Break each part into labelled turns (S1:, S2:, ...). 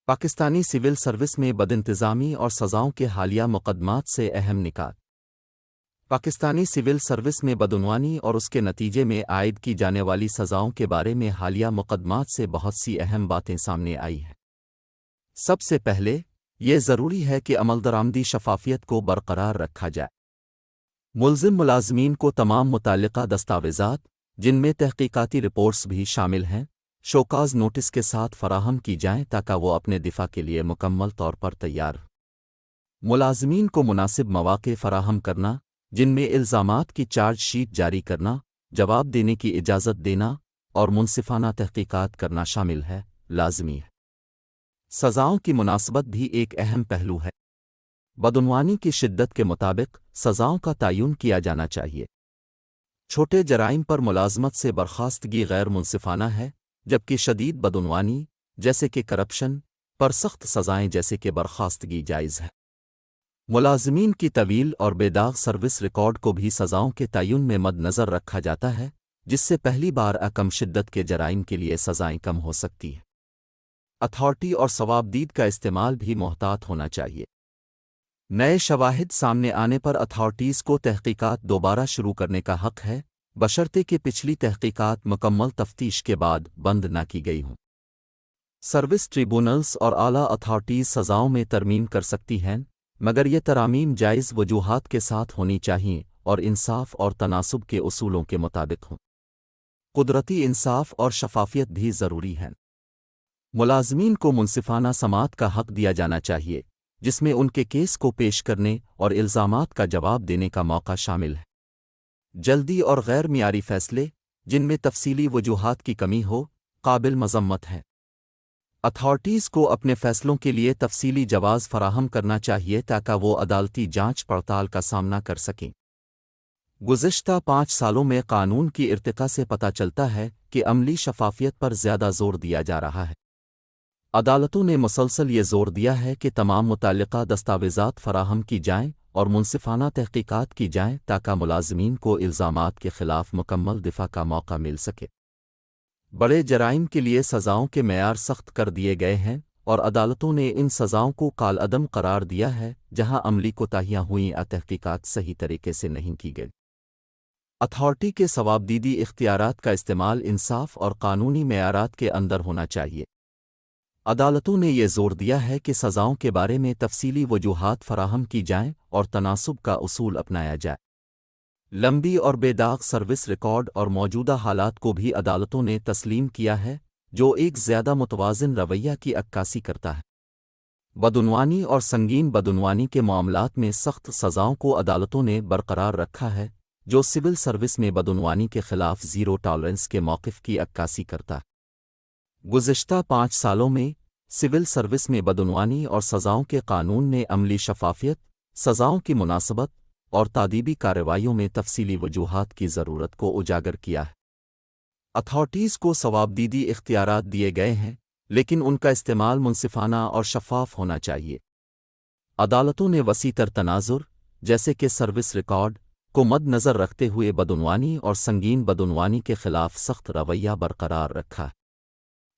S1: Pakistani civil service میں بدانتظامی اور سزاؤں کے حالیہ مقدمات سے اہم نکات۔ پاکستانی سول سروس میں بدعنوانی اور اس کے نتیجے میں عائد کی جانے والی سزاؤں کے بارے میں حالیہ مقدمات سے بہت سی اہم باتیں سامنے آئی ہیں۔ سب سے پہلے یہ ضروری ہے کہ عمل درآمدی شفافیت کو برقرار رکھا جائے۔ ملزم ملازمین کو تمام متعلقہ دستاویزات، جن میں تحقیقاتی رپورٹس بھی شامل ہیں، شوکاز نوٹس کے ساتھ فراہم کی جائیں تاکہ وہ اپنے دفاع کے لیے مکمل طور پر تیار ہوں۔ ملازمین کو مناسب مواقع فراہم کرنا، جن میں الزامات کی چارج شیٹ جاری کرنا، جواب دینے کی اجازت دینا اور منصفانہ تحقیقات کرنا شامل ہے، لازمی ہے۔ سزاؤں کی مناسبت بھی ایک اہم پہلو ہے۔ بدعنوانی کی شدت کے مطابق سزاؤں کا تعین کیا جانا چاہیے۔ چھوٹے جرائم پر ملازمت سے برخاستگی غیر منصفانہ ہے، جبکہ شدید بدعنوانی جیسے کہ کرپشن پر سخت سزائیں جیسے کہ برخاستگی جائز ہے۔ ملازمین کی طویل اور بے داغ سروس ریکارڈ کو بھی سزاؤں کے تعین میں مد نظر رکھا جاتا ہے، جس سے پہلی بار کم شدت کے جرائم کے لیے سزائیں کم ہو سکتی ہیں۔ اتھارٹی اور ثوابدید کا استعمال بھی محتاط ہونا چاہیے۔ نئے شواہد سامنے آنے پر اتھارٹیز کو تحقیقات دوبارہ شروع کرنے کا حق ہے، بشرطے کہ پچھلی تحقیقات مکمل تفتیش کے بعد بند نہ کی گئی ہوں۔ سروس ٹریبونلز اور اعلیٰ اتھارٹیز سزاؤں میں ترمیم کر سکتی ہیں، مگر یہ ترامیم جائز وجوہات کے ساتھ ہونی چاہئیں اور انصاف اور تناسب کے اصولوں کے مطابق ہوں۔ قدرتی انصاف اور شفافیت بھی ضروری ہے۔ ملازمین کو منصفانہ سماعت کا حق دیا جانا چاہیے، جس میں ان کے کیس کو پیش کرنے اور الزامات کا جواب دینے کا موقع شامل ہے۔ جلدی اور غیر معیاری فیصلے، جن میں تفصیلی وجوہات کی کمی ہو، قابل مذمت ہیں۔ اتھارٹیز کو اپنے فیصلوں کے لیے تفصیلی جواز فراہم کرنا چاہیے تاکہ وہ عدالتی جانچ پڑتال کا سامنا کر سکیں۔ گزشتہ 5 سالوں میں قانون کی ارتقاء سے پتہ چلتا ہے کہ عملی شفافیت پر زیادہ زور دیا جا رہا ہے۔ عدالتوں نے مسلسل یہ زور دیا ہے کہ تمام متعلقہ دستاویزات فراہم کی جائیں اور منصفانہ تحقیقات کی جائیں تاکہ ملازمین کو الزامات کے خلاف مکمل دفاع کا موقع مل سکے۔ بڑے جرائم کے لیے سزاؤں کے معیار سخت کر دیے گئے ہیں اور عدالتوں نے ان سزاؤں کو کالعدم قرار دیا ہے جہاں عملی کوتاہیاں ہوئیں یا تحقیقات صحیح طریقے سے نہیں کی گئی۔ اتھارٹی کے ثوابدیدی اختیارات کا استعمال انصاف اور قانونی معیارات کے اندر ہونا چاہیے۔ عدالتوں نے یہ زور دیا ہے کہ سزاؤں کے بارے میں تفصیلی وجوہات فراہم کی جائیں اور تناسب کا اصول اپنایا جائے۔ لمبی اور بے داغ سروس ریکارڈ اور موجودہ حالات کو بھی عدالتوں نے تسلیم کیا ہے، جو ایک زیادہ متوازن رویہ کی عکاسی کرتا ہے۔ بدعنوانی اور سنگین بدعنوانی کے معاملات میں سخت سزاؤں کو عدالتوں نے برقرار رکھا ہے، جو سول سروس میں بدعنوانی کے خلاف زیرو ٹالرنس کے موقف کی عکاسی کرتا ہے۔ گزشتہ 5 سالوں میں سول سروس میں بدعنوانی اور سزاؤں کے قانون نے عملی شفافیت، سزاؤں کی مناسبت اور تادیبی کارروائیوں میں تفصیلی وجوہات کی ضرورت کو اجاگر کیا ہے۔ اتھارٹیز کو ثوابدیدی اختیارات دیے گئے ہیں، لیکن ان کا استعمال منصفانہ اور شفاف ہونا چاہیے۔ عدالتوں نے وسیع تر تناظر، جیسے کہ سروس ریکارڈ، کو مد نظر رکھتے ہوئے بدعنوانی اور سنگین بدعنوانی کے خلاف سخت رویہ برقرار رکھا ہے۔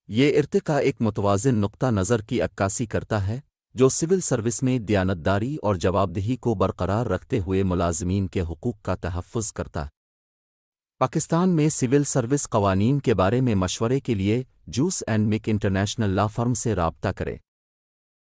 S1: یہ ارتقاء ایک متوازن نقطہ نظر کی عکاسی کرتا ہے، جو سول سروس میں دیانتداری اور جوابدہی کو برقرار رکھتے ہوئے ملازمین کے حقوق کا تحفظ کرتا ہے۔ پاکستان میں سول سروس قوانین کے بارے میں مشورے کے لیے جوس اینڈ مک انٹرنیشنل لا فرم سے رابطہ کریں۔